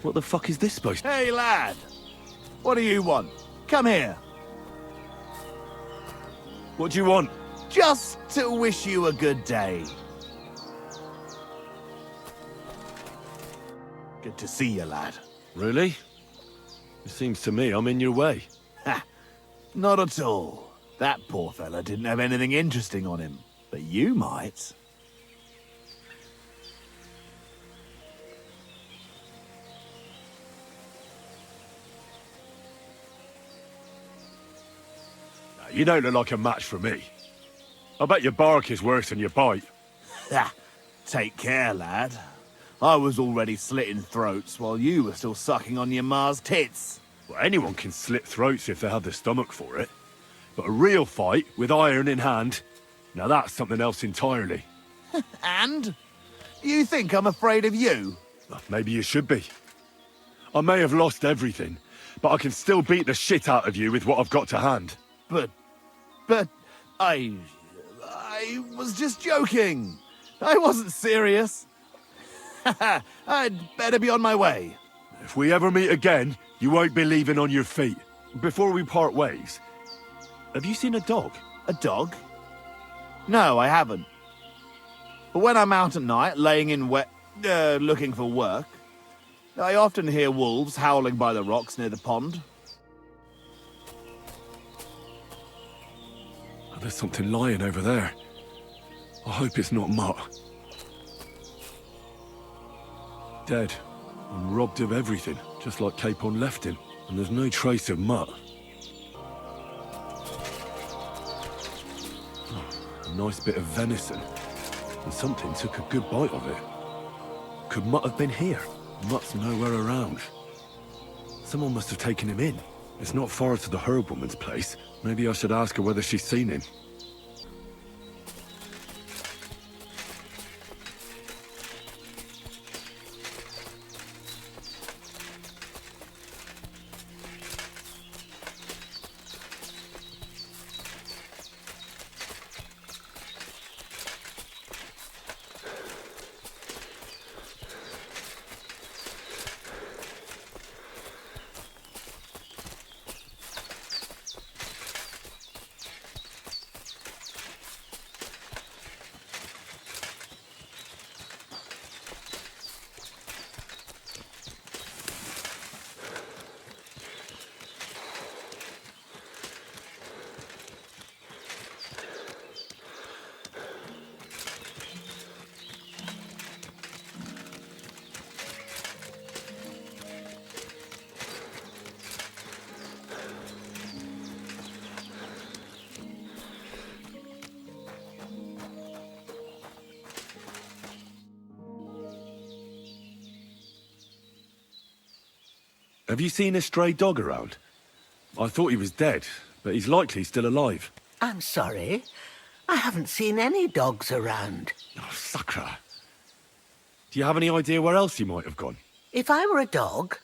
What the fuck is this supposed to... Hey, lad! What do you want? Come here. What do you want? Just to wish you a good day. Good to see you, lad. Really? It seems to me I'm in your way. Ha! Not at all. That poor fella didn't have anything interesting on him. But you might. You don't look like a match for me. I bet your bark is worse than your bite. Ha! Take care, lad. I was already slitting throats while you were still sucking on your ma's tits. Well, anyone can slit throats if they have the stomach for it. But a real fight, with iron in hand, now that's something else entirely. And? You think I'm afraid of you? Well, maybe you should be. I may have lost everything, but I can still beat the shit out of you with what I've got to hand. But, I was just joking. I wasn't serious. I'd better be on my way. If we ever meet again, you won't be leaving on your feet. Before we part ways, have you seen a dog? A dog? No, I haven't. But when I'm out at night, laying in looking for work, I often hear wolves howling by the rocks near the pond. Oh, there's something lying over there. I hope it's not Mutt. Dead, and robbed of everything, just like Capon left him. And there's no trace of Mutt. Oh, a nice bit of venison. And something took a good bite of it. Could Mutt have been here? Mutt's nowhere around. Someone must have taken him in. It's not far to the herb woman's place. Maybe I should ask her whether she's seen him. Have you seen a stray dog around? I thought he was dead, but he's likely still alive. I'm sorry. I haven't seen any dogs around. Oh, sucker. Do you have any idea where else he might have gone? If I were a dog,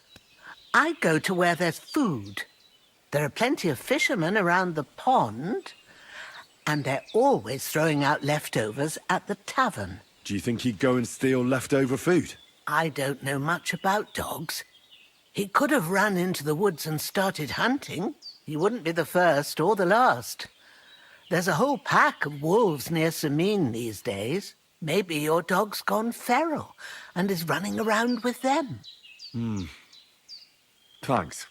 I'd go to where there's food. There are plenty of fishermen around the pond, and they're always throwing out leftovers at the tavern. Do you think he'd go and steal leftover food? I don't know much about dogs. He could have run into the woods and started hunting. He wouldn't be the first or the last. There's a whole pack of wolves near Sameen these days. Maybe your dog's gone feral and is running around with them. Thanks.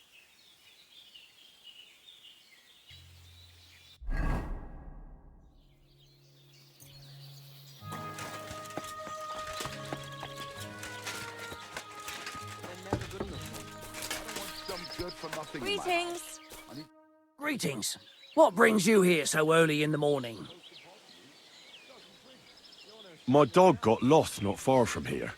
Greetings. Greetings. What brings you here so early in the morning? My dog got lost not far from here.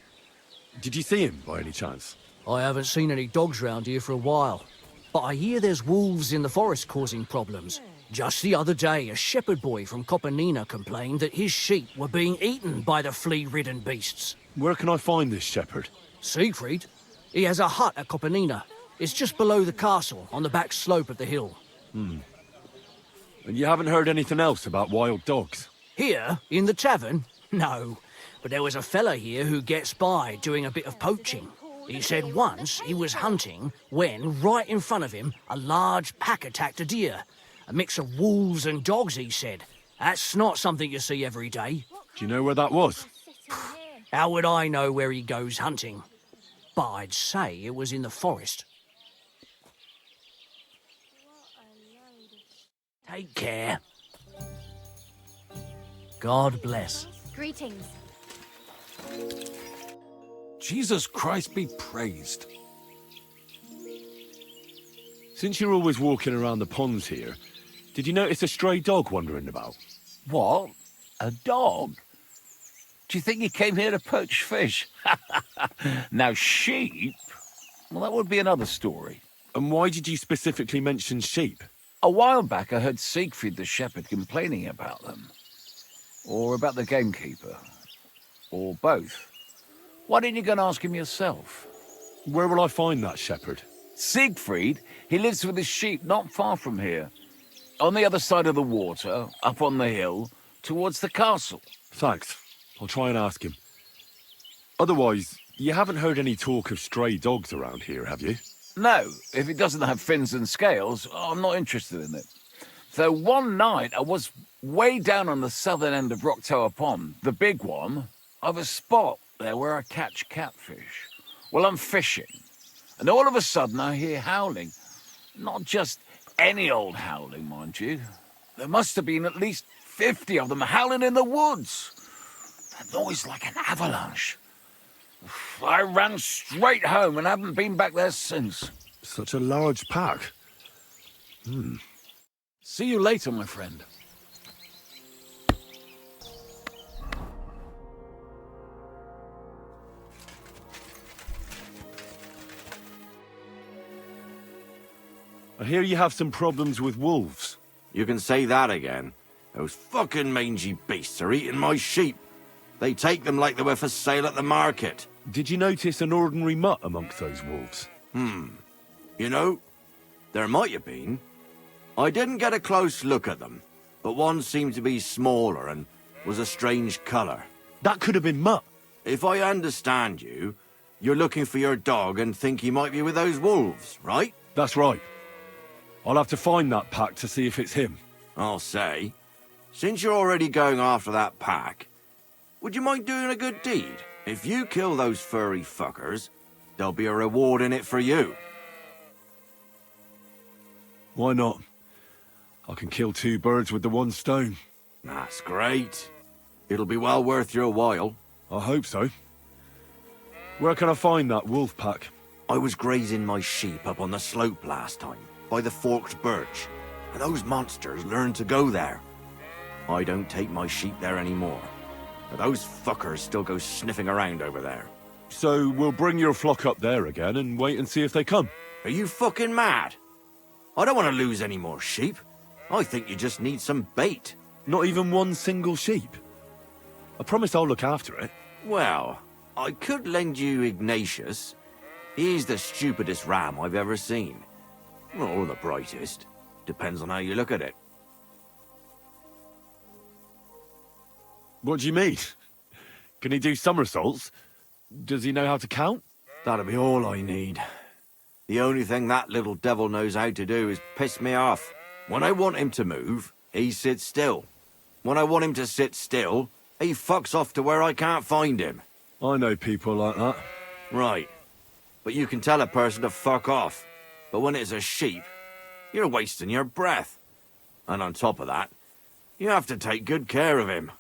Did you see him by any chance? I haven't seen any dogs round here for a while, but I hear there's wolves in the forest causing problems. Just the other day, a shepherd boy from Kopanina complained that his sheep were being eaten by the flea-ridden beasts. Where can I find this shepherd? Siegfried? He has a hut at Kopanina. It's just below the castle, on the back slope of the hill. And you haven't heard anything else about wild dogs? Here, in the tavern? No. But there was a fella here who gets by doing a bit of poaching. He said once he was hunting when, right in front of him, a large pack attacked a deer. A mix of wolves and dogs, he said. That's not something you see every day. Do you know where that was? How would I know where he goes hunting? But I'd say it was in the forest. Take care. God bless. Greetings. Jesus Christ be praised. Since you're always walking around the ponds here, did you notice a stray dog wandering about? What? A dog? Do you think he came here to poach fish? Now, sheep? Well, that would be another story. And why did you specifically mention sheep? A while back, I heard Siegfried the shepherd complaining about them. Or about the gamekeeper. Or both. Why didn't you go and ask him yourself? Where will I find that shepherd? Siegfried? He lives with his sheep not far from here. On the other side of the water, up on the hill, towards the castle. Thanks. I'll try and ask him. Otherwise, you haven't heard any talk of stray dogs around here, have you? No, if it doesn't have fins and scales, I'm not interested in it. Though one night I was way down on the southern end of Rock Tower Pond, the big one. I've a spot there where I catch catfish. Well, I'm fishing, and all of a sudden I hear howling. Not just any old howling, mind you. There must have been at least 50 of them howling in the woods. A noise like an avalanche. I ran straight home and haven't been back there since. Such a large pack. See you later, my friend. I hear you have some problems with wolves. You can say that again. Those fucking mangy beasts are eating my sheep. They take them like they were for sale at the market. Did you notice an ordinary mutt amongst those wolves? You know, there might have been. I didn't get a close look at them, but one seemed to be smaller and was a strange colour. That could have been Mutt. If I understand you, you're looking for your dog and think he might be with those wolves, right? That's right. I'll have to find that pack to see if it's him. I'll say, since you're already going after that pack, would you mind doing a good deed? If you kill those furry fuckers, there'll be a reward in it for you. Why not? I can kill two birds with the one stone. That's great. It'll be well worth your while. I hope so. Where can I find that wolf pack? I was grazing my sheep up on the slope last time, by the forked birch, and those monsters learned to go there. I don't take my sheep there anymore, but those fuckers still go sniffing around over there. So we'll bring your flock up there again and wait and see if they come. Are you fucking mad? I don't want to lose any more sheep. I think you just need some bait. Not even one single sheep. I promise I'll look after it. Well, I could lend you Ignatius. He's the stupidest ram I've ever seen. Or the brightest. Depends on how you look at it. What do you mean? Can he do somersaults? Does he know how to count? That'll be all I need. The only thing that little devil knows how to do is piss me off. When I want him to move, he sits still. When I want him to sit still, he fucks off to where I can't find him. I know people like that. Right. But you can tell a person to fuck off. But when it's a sheep, you're wasting your breath. And on top of that, you have to take good care of him.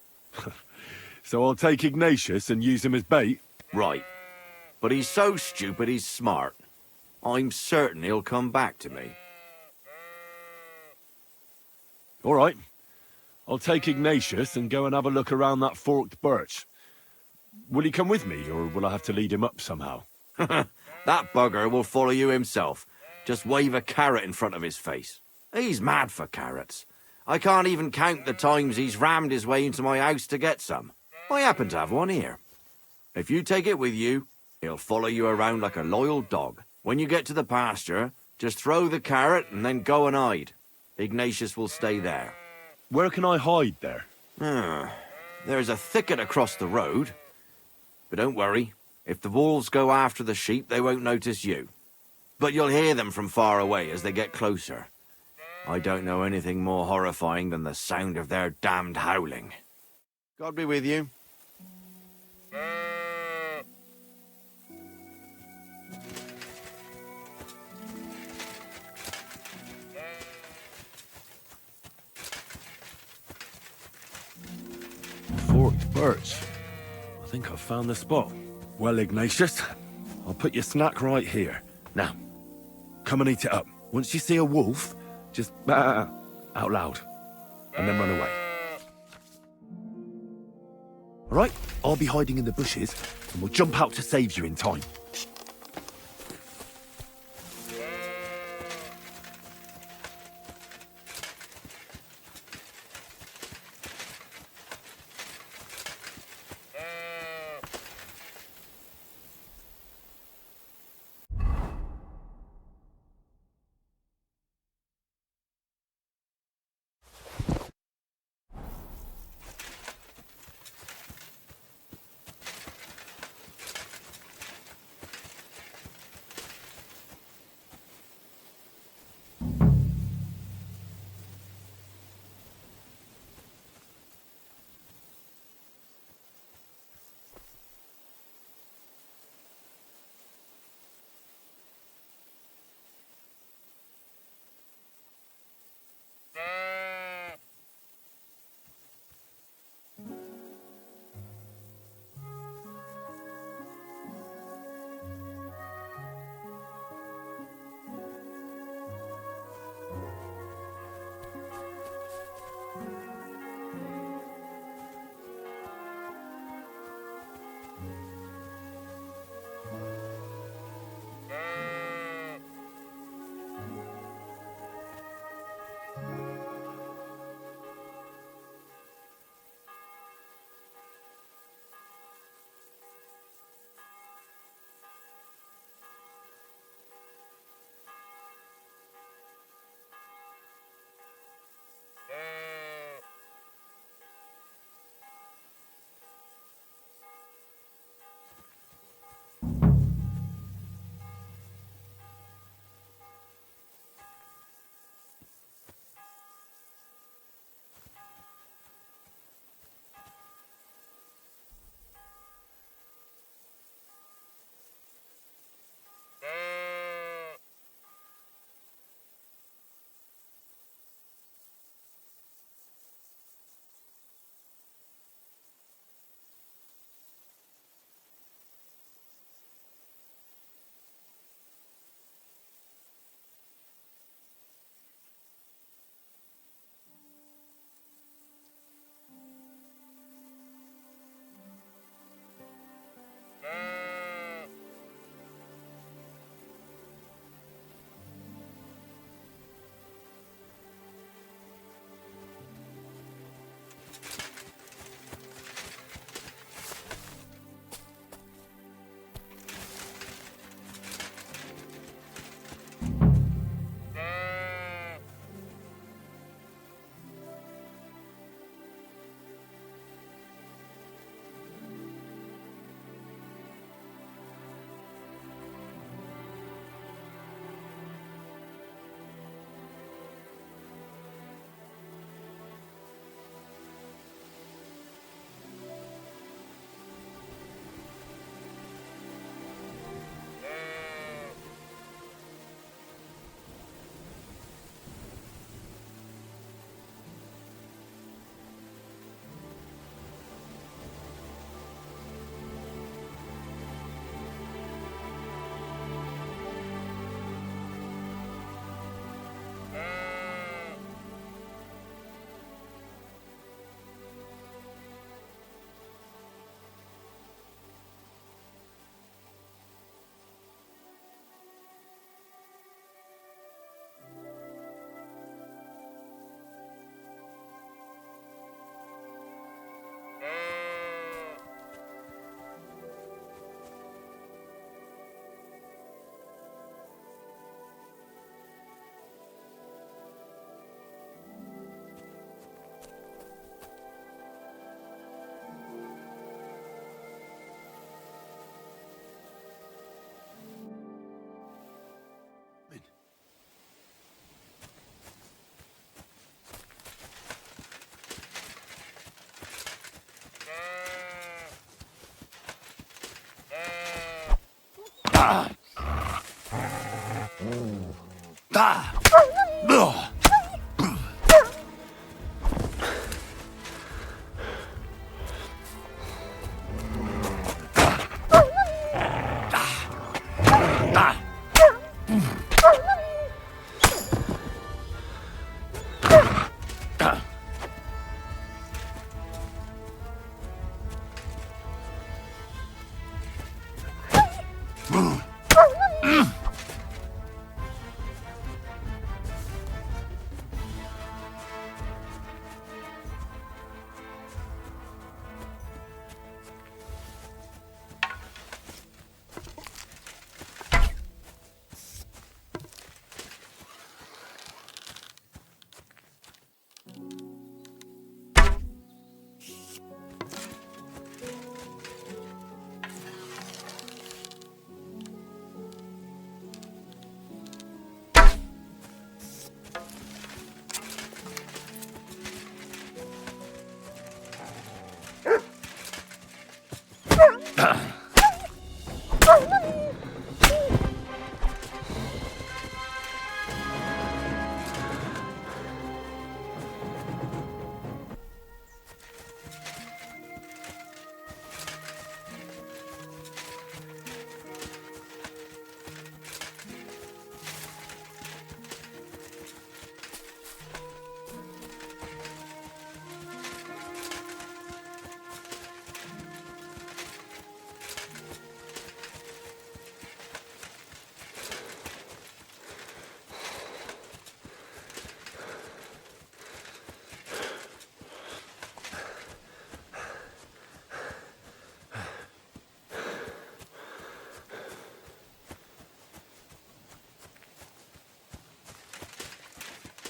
So I'll take Ignatius and use him as bait? Right. But he's so stupid he's smart. I'm certain he'll come back to me. All right. I'll take Ignatius and go and have a look around that forked birch. Will he come with me, or will I have to lead him up somehow? That bugger will follow you himself. Just wave a carrot in front of his face. He's mad for carrots. I can't even count the times he's rammed his way into my house to get some. I happen to have one here. If you take it with you, he'll follow you around like a loyal dog. When you get to the pasture, just throw the carrot and then go and hide. Ignatius will stay there. Where can I hide there? There's a thicket across the road. But don't worry, If the wolves go after the sheep, they won't notice you. But you'll hear them from far away as they get closer. I don't know anything more horrifying than the sound of their damned howling. God be with you. Forked birch. I think I've found the spot. Well, Ignatius, I'll put your snack right here. Now, come and eat it up. Once you see a wolf, just out loud, and then run away. All right? I'll be hiding in the bushes, and we'll jump out to save you in time.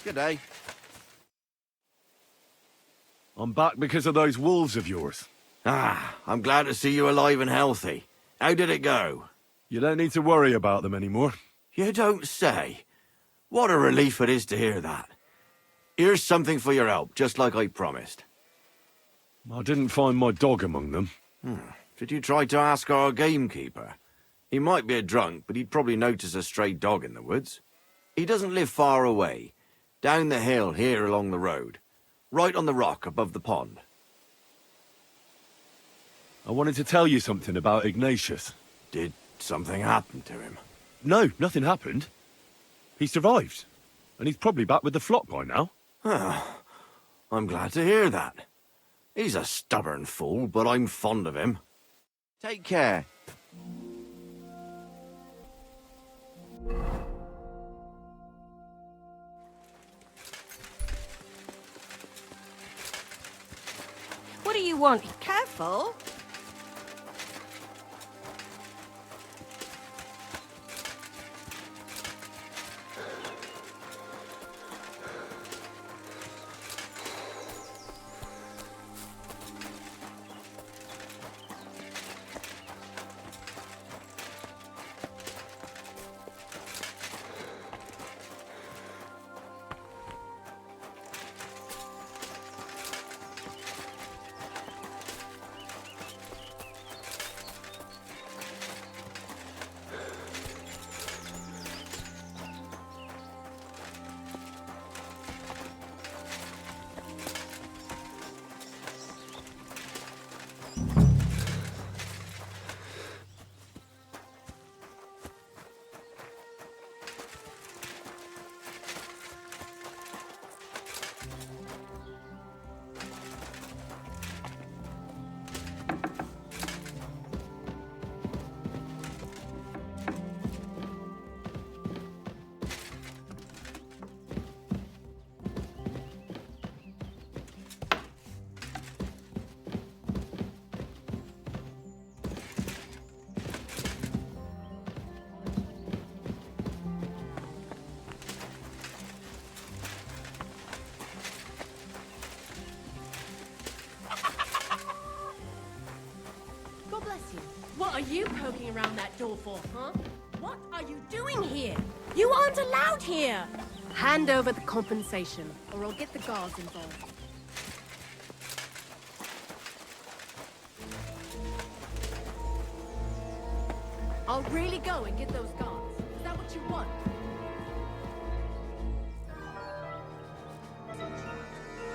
Good day. I'm back because of those wolves of yours. Ah, I'm glad to see you alive and healthy. How did it go? You don't need to worry about them anymore. You don't say. What a relief it is to hear that. Here's something for your help, just like I promised. I didn't find my dog among them. Did you try to ask our gamekeeper? He might be a drunk, but he'd probably notice a stray dog in the woods. He doesn't live far away. Down the hill here along the road. Right on the rock above the pond. I wanted to tell you something about Ignatius. Did something happen to him? No, nothing happened. He survived. And he's probably back with the flock by now. I'm glad to hear that. He's a stubborn fool, but I'm fond of him. Take care. What do you want? Careful. What are you poking around that door for, huh? What are you doing here? You aren't allowed here! Hand over the compensation, or I'll get the guards involved. I'll really go and get those guards. Is that what you want?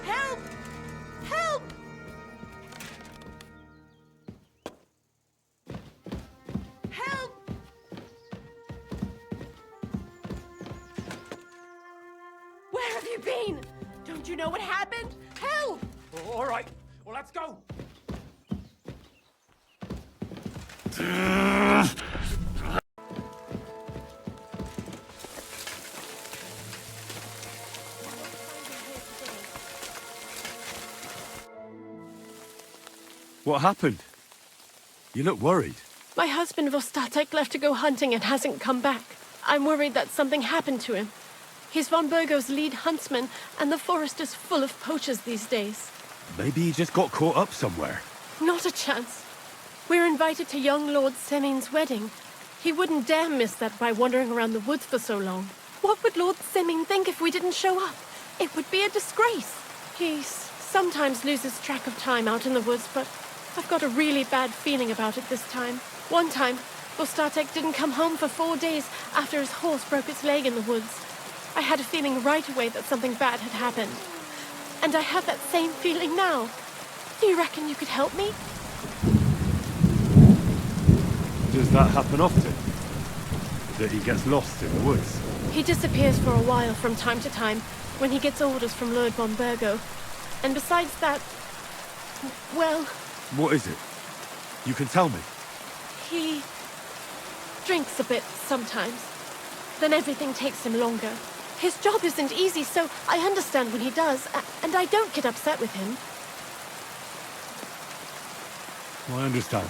Help! Help! Help! Where have you been? Don't you know what happened? Help! All right, well, let's go. What happened? You look worried. My husband Vostatek left to go hunting and hasn't come back. I'm worried that something happened to him. He's von Burgo's lead huntsman, and the forest is full of poachers these days. Maybe he just got caught up somewhere. Not a chance. We're invited to young Lord Semin's wedding. He wouldn't dare miss that by wandering around the woods for so long. What would Lord Semin think if we didn't show up? It would be a disgrace. He sometimes loses track of time out in the woods, but I've got a really bad feeling about it this time. One time, Vostatek didn't come home for 4 days after his horse broke its leg in the woods. I had a feeling right away that something bad had happened. And I have that same feeling now. Do you reckon you could help me? Does that happen often? That he gets lost in the woods? He disappears for a while from time to time when he gets orders from Lord von Burgo. And besides that, well... What is it? You can tell me. He drinks a bit sometimes. Then everything takes him longer. His job isn't easy, so I understand when he does, and I don't get upset with him. I understand.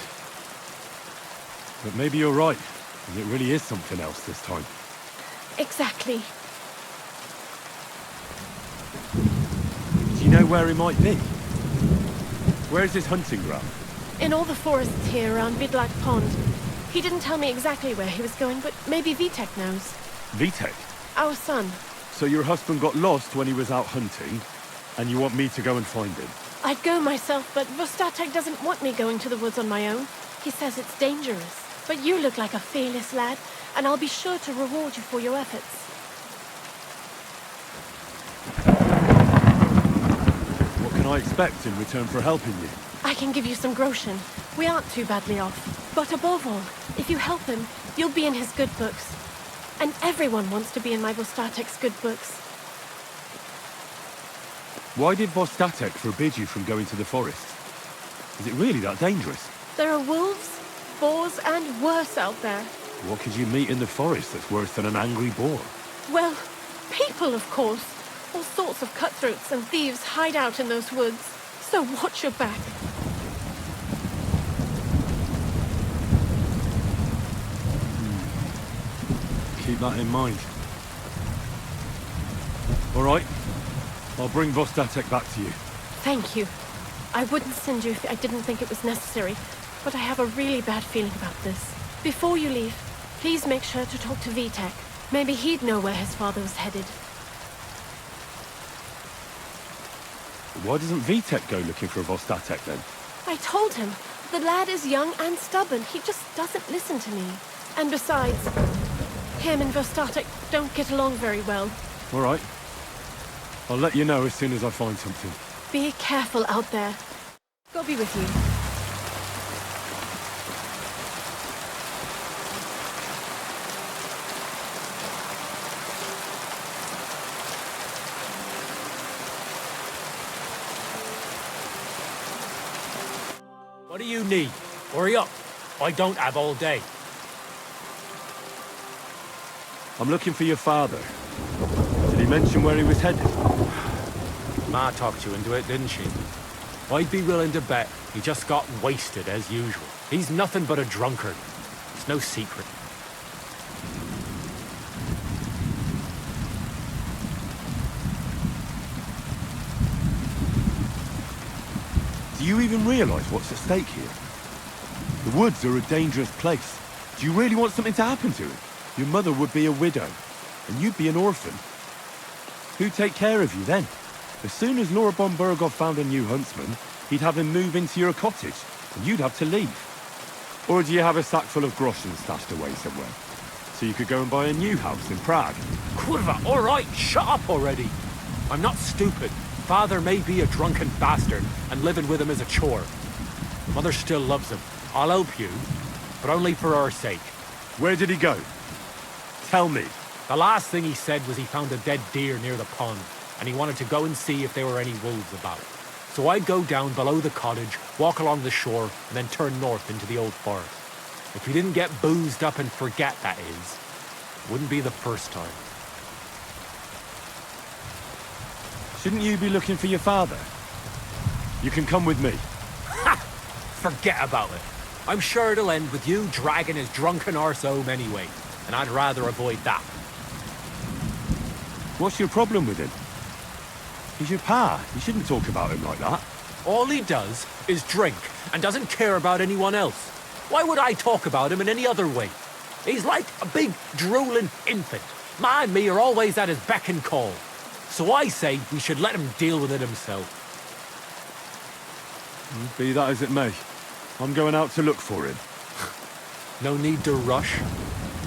But maybe you're right, and it really is something else this time. Exactly. Do you know where he might be? Where's his hunting ground? In all the forests here around Vidlak Pond. He didn't tell me exactly where he was going, but maybe Vitek knows. Vitek? Our son. So your husband got lost when he was out hunting, and you want me to go and find him? I'd go myself, but Vostatek doesn't want me going to the woods on my own. He says it's dangerous. But you look like a fearless lad, and I'll be sure to reward you for your efforts. What can I expect in return for helping you? I can give you some groschen. We aren't too badly off. But above all, if you help him, you'll be in his good books. And everyone wants to be in my Vostatek's good books. Why did Vostatek forbid you from going to the forest? Is it really that dangerous? There are wolves, boars, and worse out there. What could you meet in the forest that's worse than an angry boar? Well, people, of course. All sorts of cutthroats and thieves hide out in those woods. So watch your back. Keep that in mind. All right. I'll bring Vostatek back to you. Thank you. I wouldn't send you if I didn't think it was necessary, but I have a really bad feeling about this. Before you leave, please make sure to talk to Vitek. Maybe he'd know where his father was headed. Why doesn't Vitek go looking for Vostatek then? I told him. The lad is young and stubborn. He just doesn't listen to me. And besides, him and Vostatek don't get along very well. All right. I'll let you know as soon as I find something. Be careful out there. God be with you. What do you need? Hurry up. I don't have all day. I'm looking for your father. Did he mention where he was headed? Ma talked you into it, didn't she? I'd be willing to bet he just got wasted as usual. He's nothing but a drunkard. It's no secret. Do you even realize what's at stake here? The woods are a dangerous place. Do you really want something to happen to him? Your mother would be a widow, and you'd be an orphan. Who'd take care of you then? As soon as Lord von Burgov found a new huntsman, he'd have him move into your cottage, and you'd have to leave. Or do you have a sack full of groschen stashed away somewhere? So you could go and buy a new house in Prague? Kurva, all right, shut up already. I'm not stupid. Father may be a drunken bastard, and living with him is a chore. Mother still loves him. I'll help you, but only for her sake. Where did he go? Tell me. The last thing he said was he found a dead deer near the pond, and he wanted to go and see if there were any wolves about. So I'd go down below the cottage, walk along the shore, and then turn north into the old forest. If he didn't get boozed up and forget, that is, wouldn't be the first time. Shouldn't you be looking for your father? You can come with me. Ha! Forget about it. I'm sure it'll end with you dragging his drunken arse home anyway, and I'd rather avoid that. What's your problem with him? He's your pa. You shouldn't talk about him like that. All he does is drink, and doesn't care about anyone else. Why would I talk about him in any other way? He's like a big, drooling infant. Ma and me are always at his beck and call. So I say we should let him deal with it himself. Be that as it may, I'm going out to look for him. No need to rush.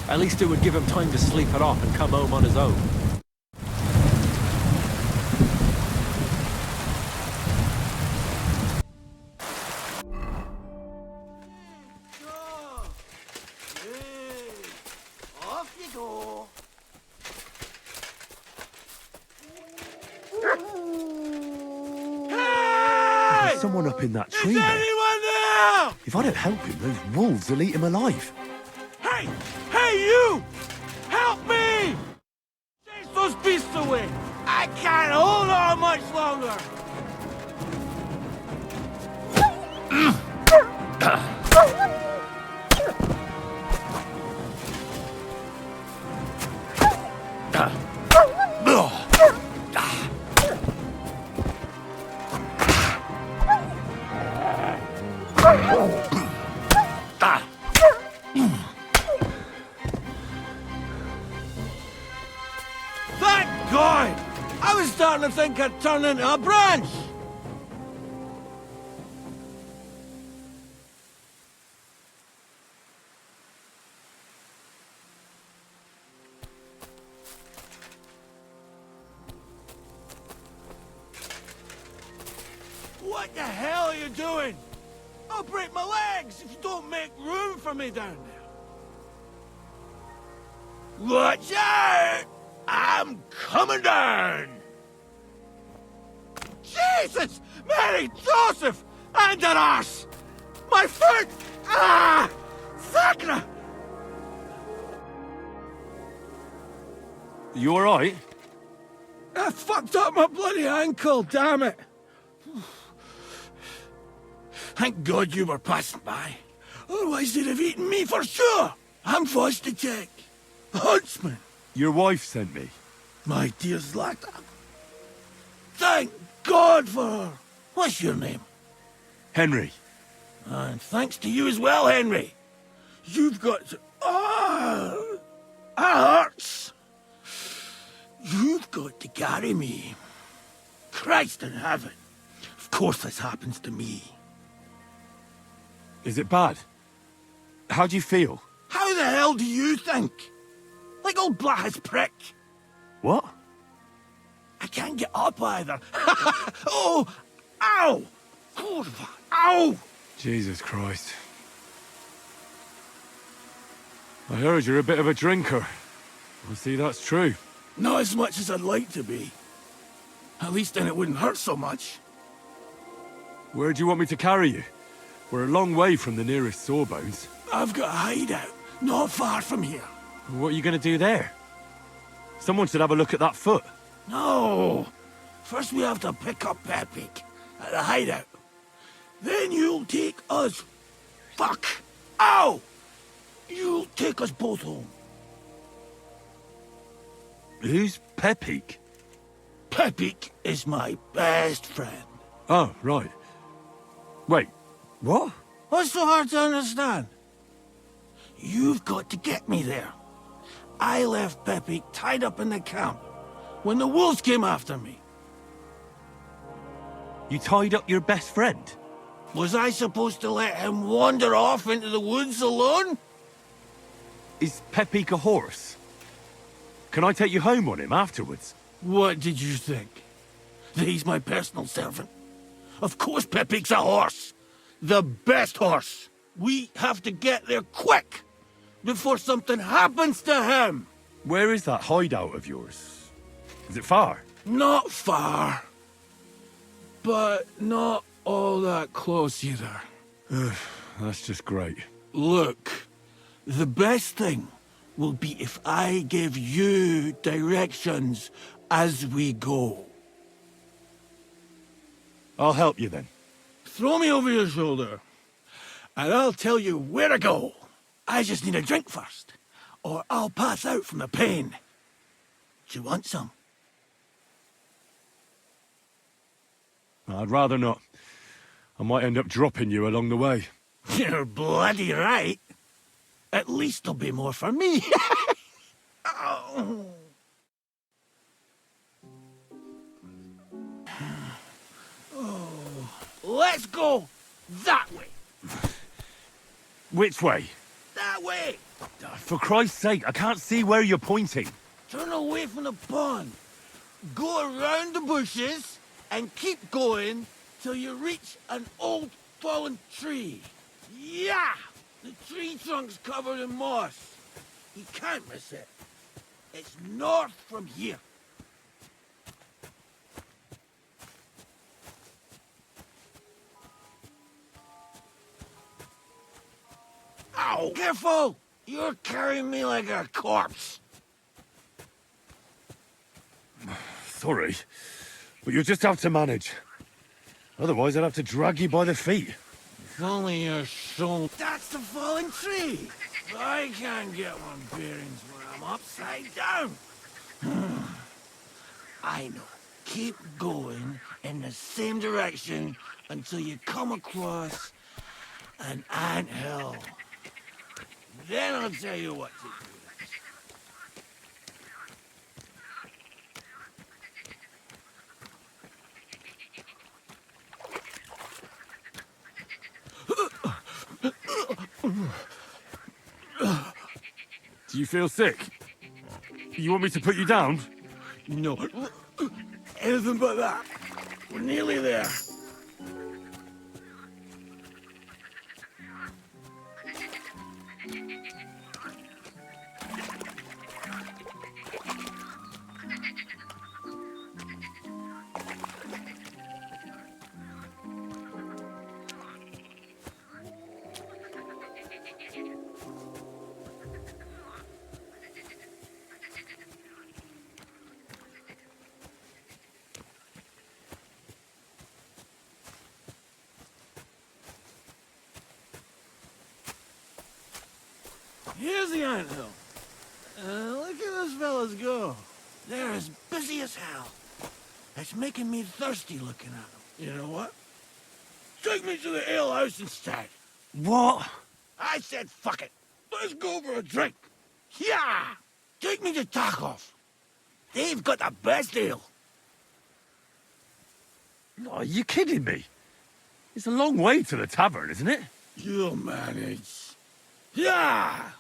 At least it would give him time to sleep it off and come home on his own. Off you go. There's someone up in that tree there. Anyone there? If I don't help him, those wolves will eat him alive. Hey! Hey, you! Help me! Chase those beasts away! I can't hold on much longer! Thank God! I was starting to think I'd turn into a branch! What the hell are you doing? I'll break my legs if you don't make room for me down there. Watch out! I'm coming down! Jesus! Mary Joseph! And an arse! My foot! Ah! Sacra! You alright? I fucked up my bloody ankle, damn it! Thank God you were passing by. Otherwise they'd have eaten me for sure. I'm forced to Czech. Huntsman. Your wife sent me. My dear Zlata. Thank God for her. What's your name? Henry. And thanks to you as well, Henry. You've got to... Ah! That hurts. You've got to carry me. Christ in heaven. Of course this happens to me. Is it bad? How do you feel? How the hell do you think? Like old Blaha's prick. What? I can't get up either. Oh! Ow! Kurva! Ow! Jesus Christ. I heard you're a bit of a drinker. I see that's true. Not as much as I'd like to be. At least then it wouldn't hurt so much. Where do you want me to carry you? We're a long way from the nearest sawbones. I've got a hideout, not far from here. What are you going to do there? Someone should have a look at that foot. No! First we have to pick up Pepik at the hideout. Then you'll take us... Fuck! Ow! You'll take us both home. Who's Pepik? Pepik is my best friend. Oh, right. Wait, what? What's so hard to understand? You've got to get me there. I left Pepik tied up in the camp when the wolves came after me. You tied up your best friend? Was I supposed to let him wander off into the woods alone? Is Pepik a horse? Can I take you home on him afterwards? What did you think? That he's my personal servant? Of course Pepik's a horse! The best horse! We have to get there quick! Before something happens to him! Where is that hideout of yours? Is it far? Not far. But not all that close either. That's just great. Look, the best thing will be if I give you directions as we go. I'll help you then. Throw me over your shoulder, and I'll tell you where to go. I just need a drink first, or I'll pass out from the pain. Do you want some? I'd rather not. I might end up dropping you along the way. You're bloody right. At least there'll be more for me. Oh. Let's go that way. Which way? That way. For Christ's sake, I can't see where you're pointing. Turn away from the pond. Go around the bushes and keep going till you reach an old fallen tree. Yeah! The tree trunk's covered in moss. You can't miss it. It's north from here. Ow! Careful! You're carrying me like a corpse. Sorry, but you'll just have to manage. Otherwise, I'd have to drag you by the feet. If only you're so... That's the fallen tree! I can't get one bearings when I'm upside down. I know. Keep going in the same direction until you come across an anthill. Then I'll tell you what to do. Do you feel sick? You want me to put you down? No. Anything but that. We're nearly there. Here's the anthill. Look at those fellas go. They're as busy as hell. It's making me thirsty looking at them. You know what? Take me to the ale house instead. What? I said fuck it. Let's go for a drink. Yeah! Take me to Tarkov. They've got the best ale. Are you kidding me? It's a long way to the tavern, isn't it? You'll manage. Yeah!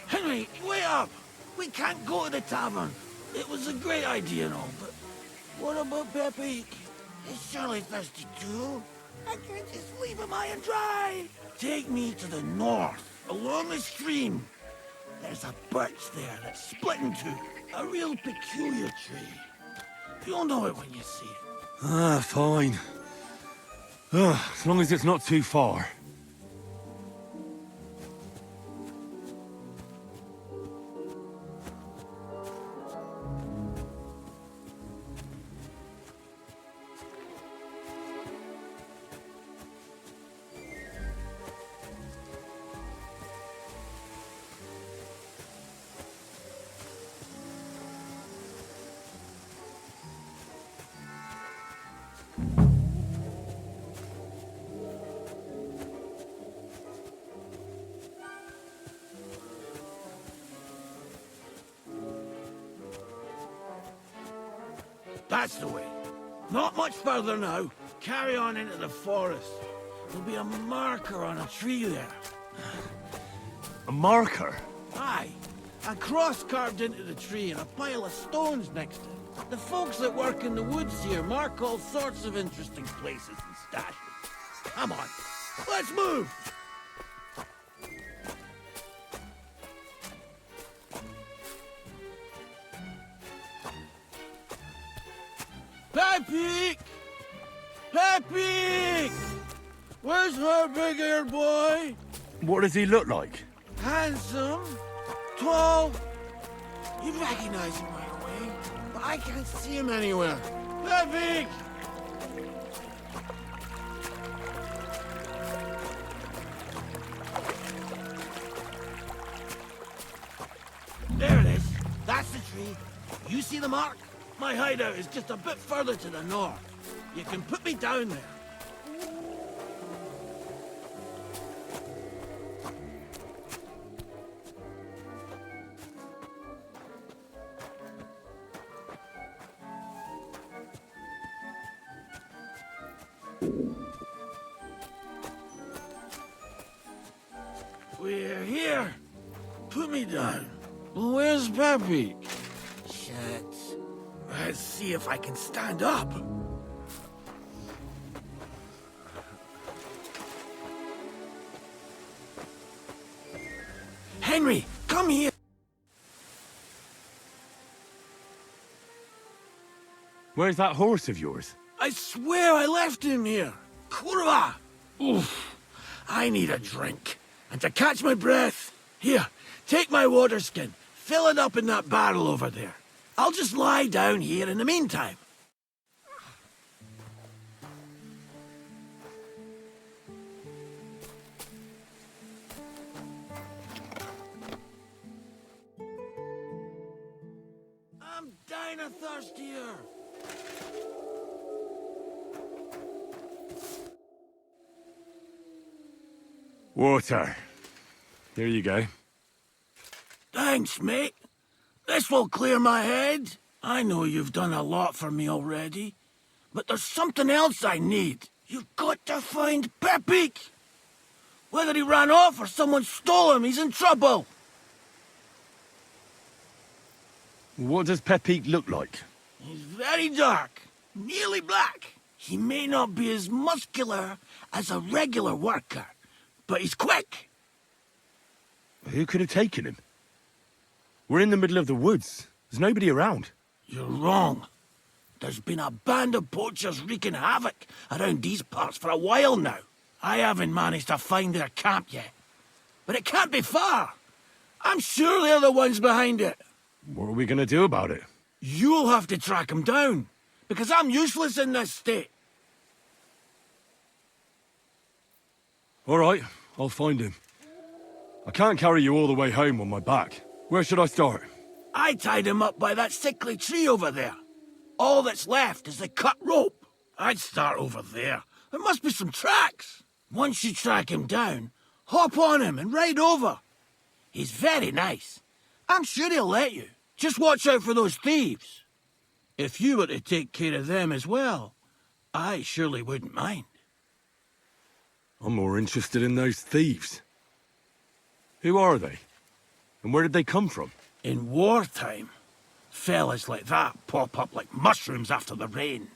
Henry, wait up! We can't go to the tavern. It was a great idea and all, but what about Pepik? He's surely thirsty too. I can't just leave him high and dry. Take me to the north, along the stream. There's a birch there that's split in two. A real peculiar tree. You'll know it when you see it. Fine. As long as it's not too far. That's the way. Not much further now. Carry on into the forest. There'll be a marker on a tree there. A marker? Aye. A cross carved into the tree and a pile of stones next to it. The folks that work in the woods here mark all sorts of interesting places and stashes. Come on, let's move! Pepe! Pepe! Where's her big-eared boy? What does he look like? Handsome, tall. You recognize him right away, but I can't see him anywhere. Pepe! There it is. That's the tree. You see the mark? My hideout is just a bit further to the north. You can put me down there. We're here. Put me down. Where's Pepe? Shit. Let's see if I can stand up. Henry, come here. Where's that horse of yours? I swear I left him here. Kurwa! Oof. I need a drink. And to catch my breath, here, take my water skin. Fill it up in that barrel over there. I'll just lie down here in the meantime. I'm dying of thirst here. Water. Here you go. Thanks, mate. This will clear my head. I know you've done a lot for me already, but there's something else I need. You've got to find Pepe. Whether he ran off or someone stole him, he's in trouble. What does Pepe look like? He's very dark, nearly black. He may not be as muscular as a regular worker, but he's quick. Who could have taken him? We're in the middle of the woods. There's nobody around. You're wrong. There's been a band of poachers wreaking havoc around these parts for a while now. I haven't managed to find their camp yet. But it can't be far. I'm sure they're the ones behind it. What are we going to do about it? You'll have to track them down, because I'm useless in this state. All right, I'll find him. I can't carry you all the way home on my back. Where should I start? I tied him up by that sickly tree over there. All that's left is the cut rope. I'd start over there. There must be some tracks. Once you track him down, hop on him and ride over. He's very nice. I'm sure he'll let you. Just watch out for those thieves. If you were to take care of them as well, I surely wouldn't mind. I'm more interested in those thieves. Who are they? And where did they come from? In wartime, fellas like that pop up like mushrooms after the rain.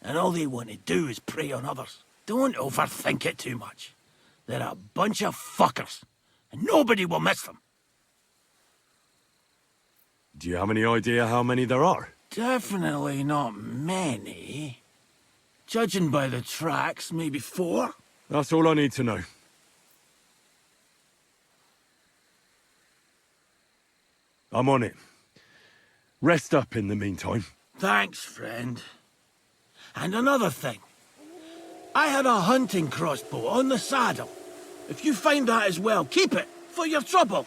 And all they want to do is prey on others. Don't overthink it too much. They're a bunch of fuckers, and nobody will miss them. Do you have any idea how many there are? Definitely not many. Judging by the tracks, maybe 4. That's all I need to know. I'm on it. Rest up in the meantime. Thanks, friend. And another thing. I had a hunting crossbow on the saddle. If you find that as well, keep it, for your trouble.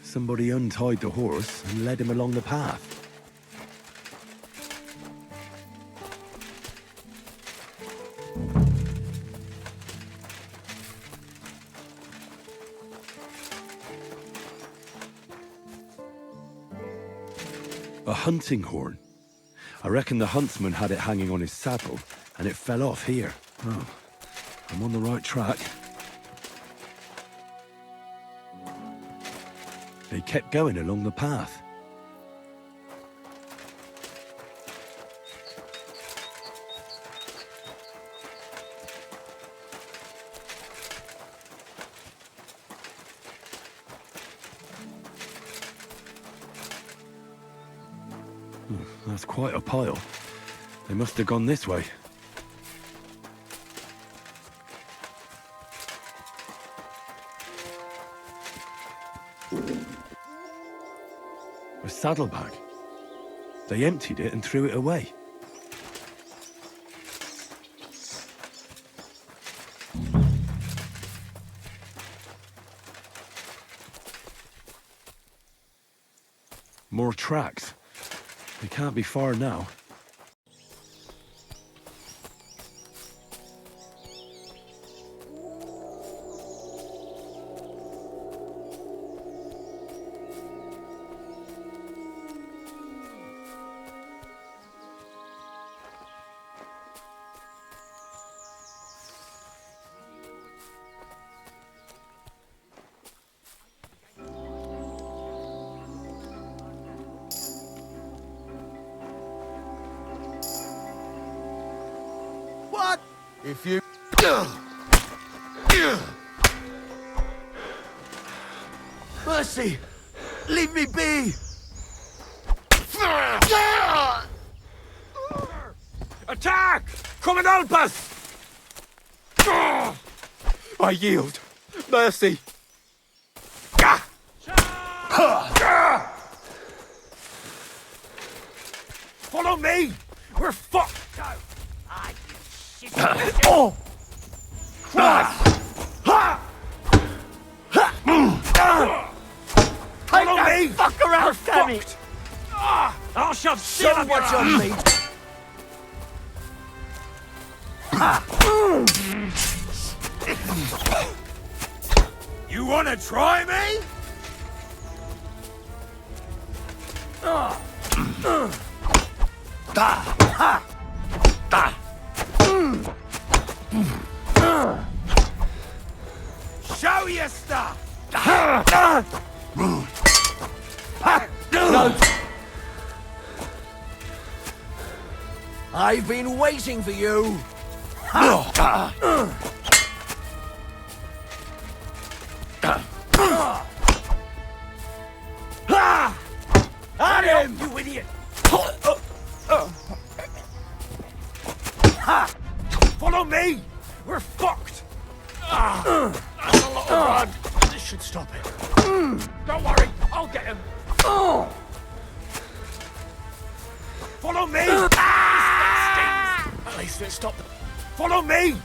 Somebody untied the horse and led him along the path. A hunting horn. I reckon the huntsman had it hanging on his saddle, and it fell off here. Oh, I'm on the right track. They kept going along the path. That's quite a pile. They must have gone this way. A saddlebag. They emptied it and threw it away. More tracks. They can't be far now. If you... Mercy! Leave me be! Attack! Come and help us! I yield. Mercy. Follow me! We're fucked! Oh! Follow me! Fuck around, damn it! I shall see Show what's on me! You wanna try me? Show your stuff! No. I've been waiting for you. At him, you idiot! Follow me! We're fucked! That's a lot of blood. This should stop it. Don't worry, I'll get him. Follow me! At least it stopped. Follow me!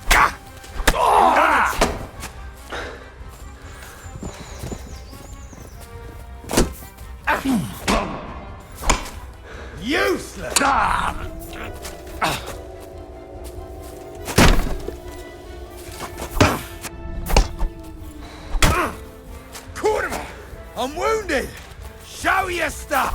Useless! I'm wounded! Show your stuff!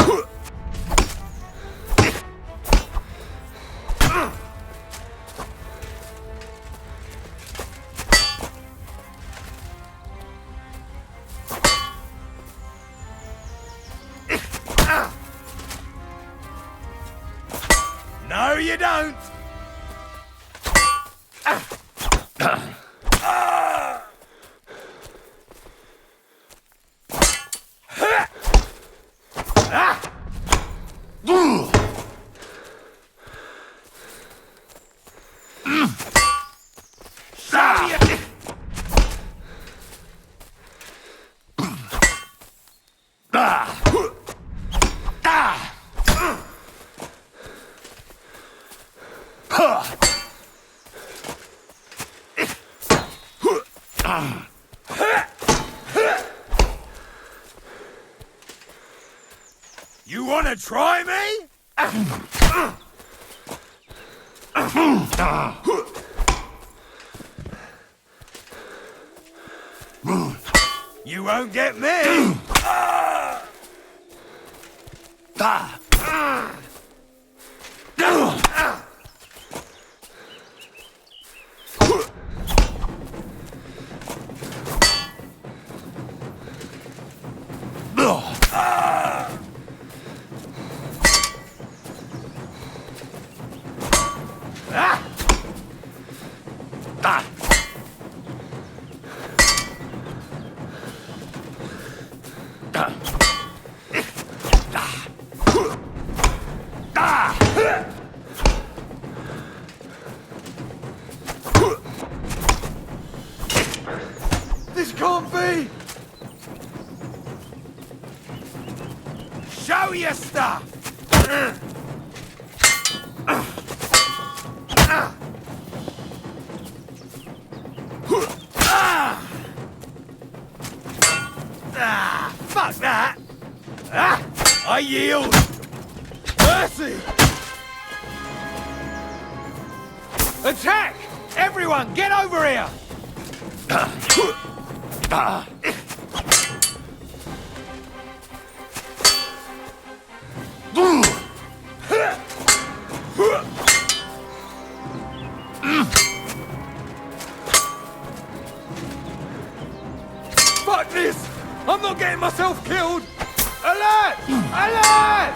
No, you don't! try me? You won't get me! This can't be! Show your stuff! Fuck that! I yield! Mercy! Attack! Everyone, get over here! Fuck this! I'm not getting myself killed! Alert! Alert!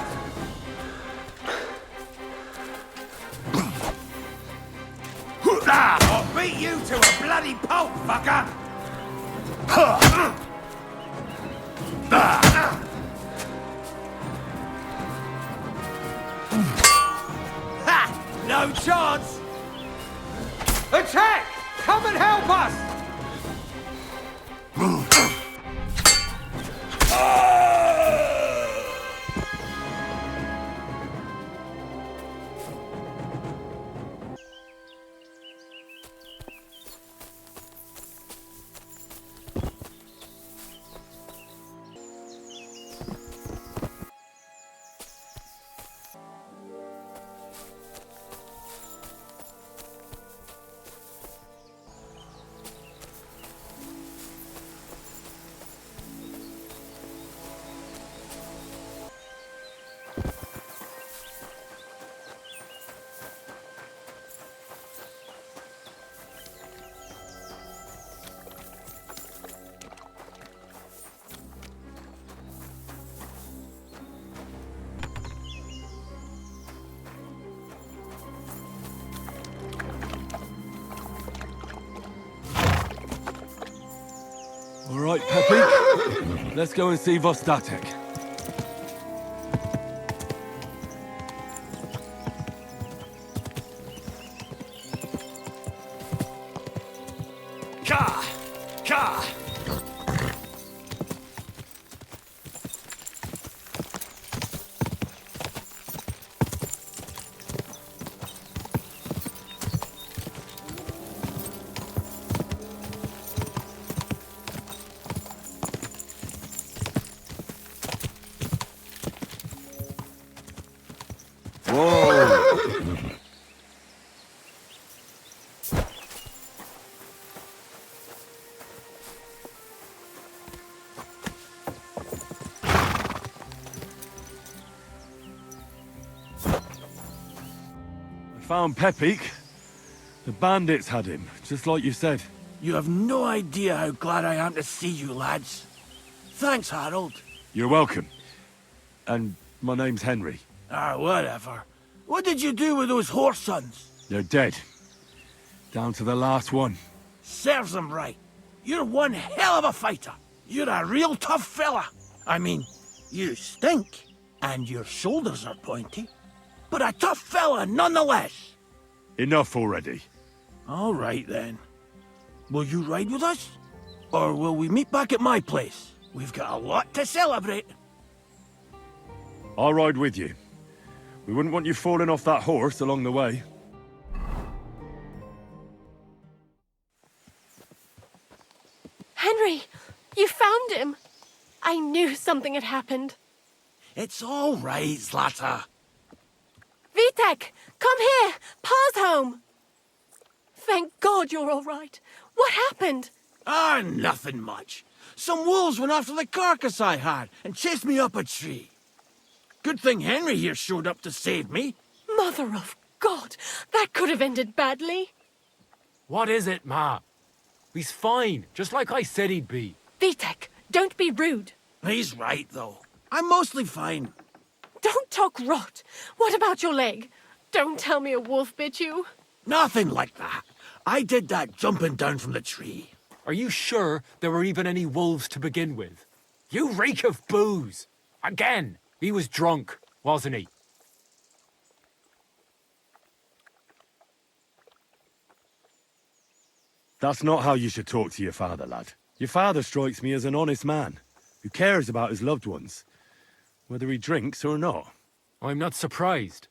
I'll beat you to a bloody pulp, fucker! Ha! No chance! Attack! Come and help us! All right, Peppy. Let's go and see Vostatek. Ka! Ka! Found Pepik. The bandits had him, just like you said. You have no idea how glad I am to see you, lads. Thanks, Harold. You're welcome. And my name's Henry. Whatever. What did you do with those horse sons? They're dead. Down to the last one. Serves them right. You're one hell of a fighter. You're a real tough fella. I mean, you stink, and your shoulders are pointy. But a tough fella nonetheless. Enough already. All right, then. Will you ride with us? Or will we meet back at my place? We've got a lot to celebrate. I'll ride with you. We wouldn't want you falling off that horse along the way. Henry, you found him. I knew something had happened. It's all right, Zlata. Vitek, come here! Pa's home! Thank God you're all right. What happened? Ah, nothing much. Some wolves went after the carcass I had and chased me up a tree. Good thing Henry here showed up to save me. Mother of God, that could have ended badly. What is it, Ma? He's fine, just like I said he'd be. Vitek, don't be rude. He's right, though. I'm mostly fine. Don't talk rot. What about your leg? Don't tell me a wolf bit you. Nothing like that. I did that jumping down from the tree. Are you sure there were even any wolves to begin with? You reek of booze! Again, he was drunk, wasn't he? That's not how you should talk to your father, lad. Your father strikes me as an honest man, who cares about his loved ones, whether he drinks or not. I'm not surprised.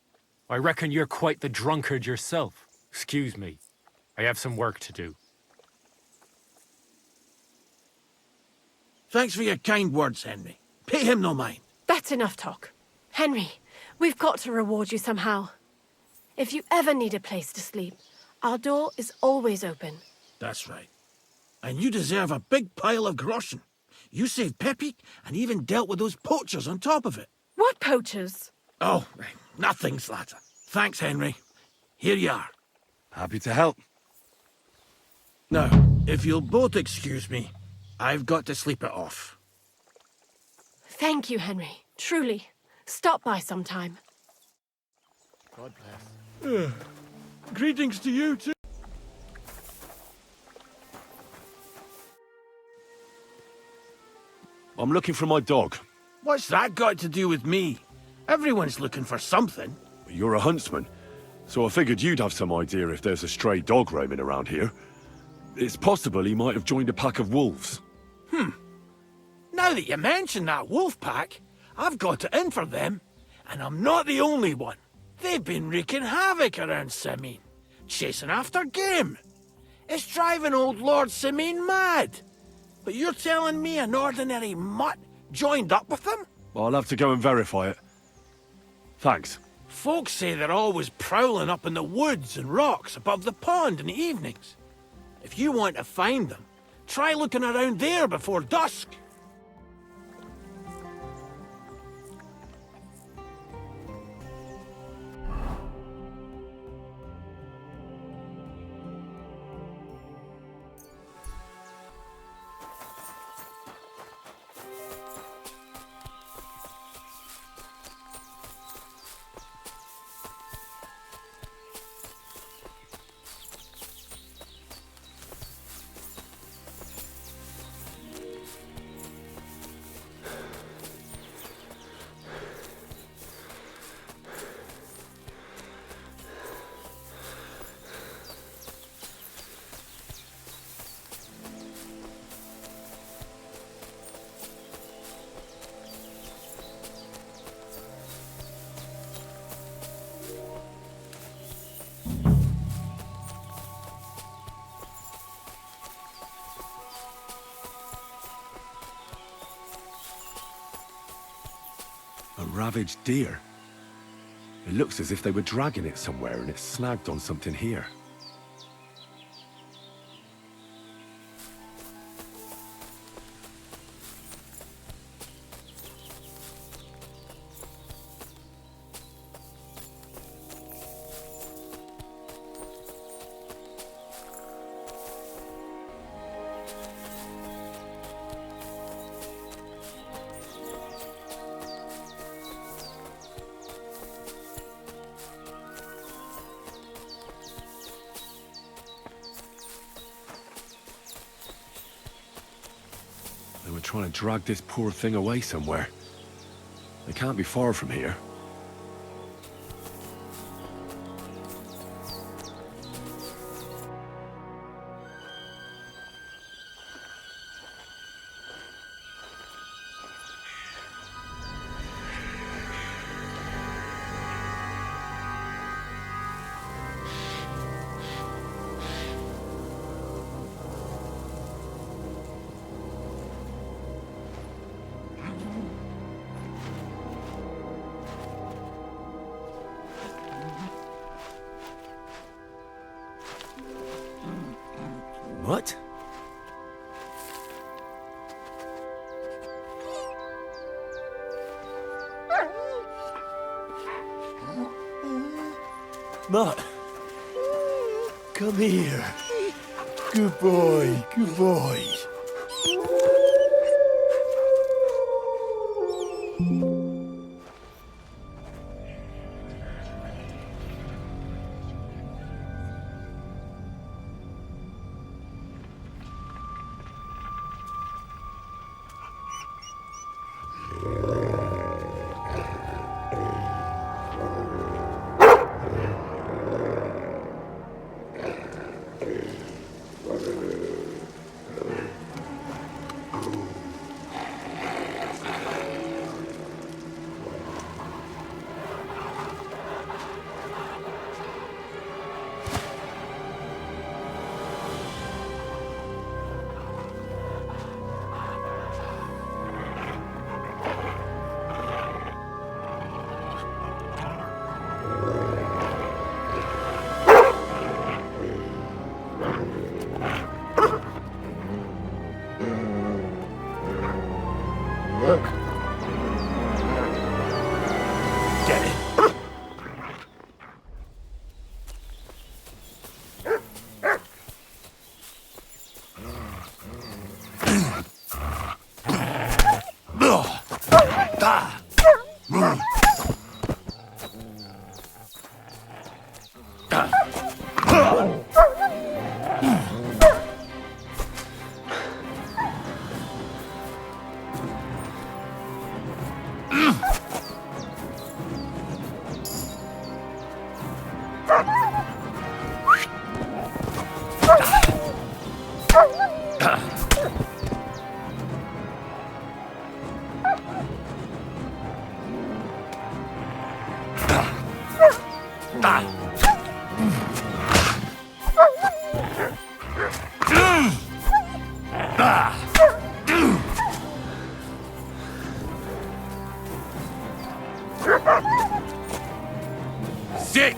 I reckon you're quite the drunkard yourself. Excuse me. I have some work to do. Thanks for your kind words, Henry. Pay him no mind. That's enough talk. Henry, we've got to reward you somehow. If you ever need a place to sleep, our door is always open. That's right. And you deserve a big pile of groschen. You saved Peppy and even dealt with those poachers on top of it. What poachers? Oh, nothing, Slatter. Thanks, Henry. Here you are. Happy to help. Now, if you'll both excuse me, I've got to sleep it off. Thank you, Henry. Truly. Stop by sometime. God bless. Greetings to you, too. I'm looking for my dog. What's that got to do with me? Everyone's looking for something. You're a huntsman, so I figured you'd have some idea if there's a stray dog roaming around here. It's possible he might have joined a pack of wolves. Now that you mention that wolf pack, I've got it in for them. And I'm not the only one. They've been wreaking havoc around Simene, chasing after game. It's driving old Lord Simene mad. But you're telling me an ordinary mutt joined up with them? I'll have to go and verify it. Thanks. Folks say they're always prowling up in the woods and rocks above the pond in the evenings. If you want to find them, try looking around there before dusk. A ravaged deer. It looks as if they were dragging it somewhere and it's snagged on something here. They were trying to drag this poor thing away somewhere. They can't be far from here. What? Mutt, come here. Good boy, good boy. Get it. Sick!